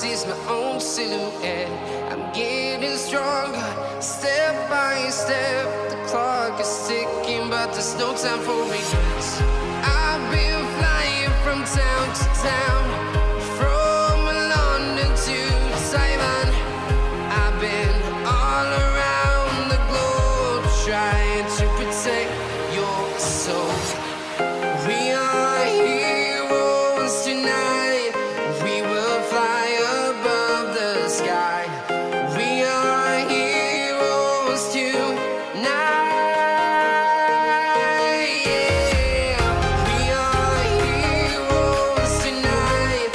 see's my own silhouette. I'm getting stronger, step by step. The clock is ticking, but there's no time for regrets. I've been flying from town to town, from London to Taiwan. I've been all around the globe, trying to protect your soul. We are heroes tonight. We will fly above the sky. We are heroes tonight. Yeah. We are heroes tonight.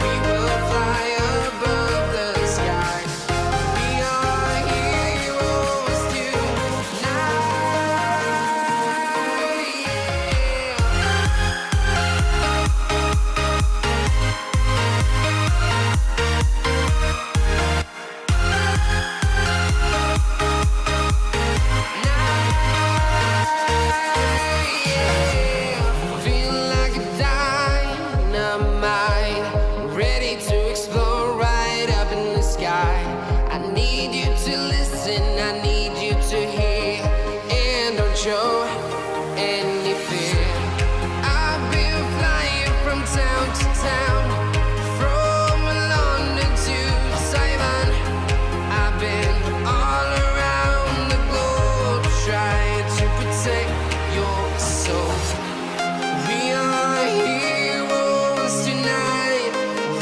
We will fly above the sky. We are heroes tonight. Feel like a dynamite, ready to explode right up in the sky. I need you to listen, I need you to hear, and don't show any fear. I've been flying from town to town, from London to Taiwan. I've been all around the globe, trying to protect your soul. We are heroes tonight.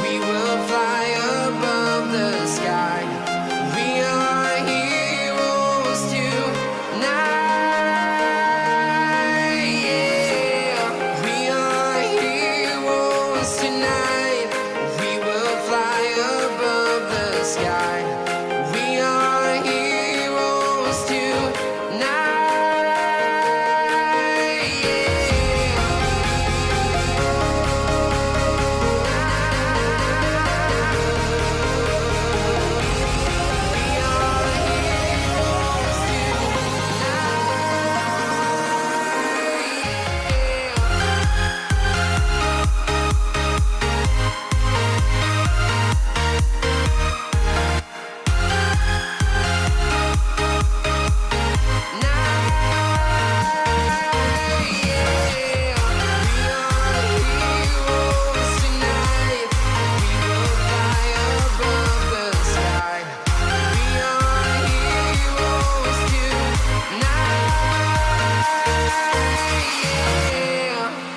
We will fly above the sky. We are heroes tonight. Yeah. We are heroes tonight. We will fly above the sky. We are heroes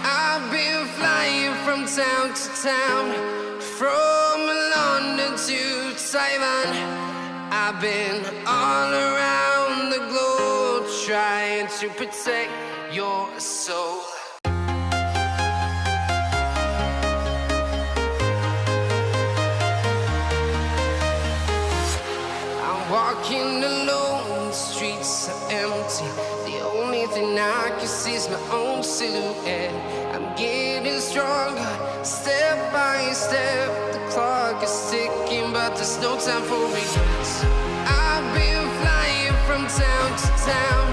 I've been flying from town to town, from London to Taiwan. I've been all around the globe, trying to protect your soul. I'm walking alone, the streets are empty. The only thing I can see is my own silhouette. I'm getting stronger, step by step. The clock is ticking, but there's no time for regrets. I've been flying from town to town,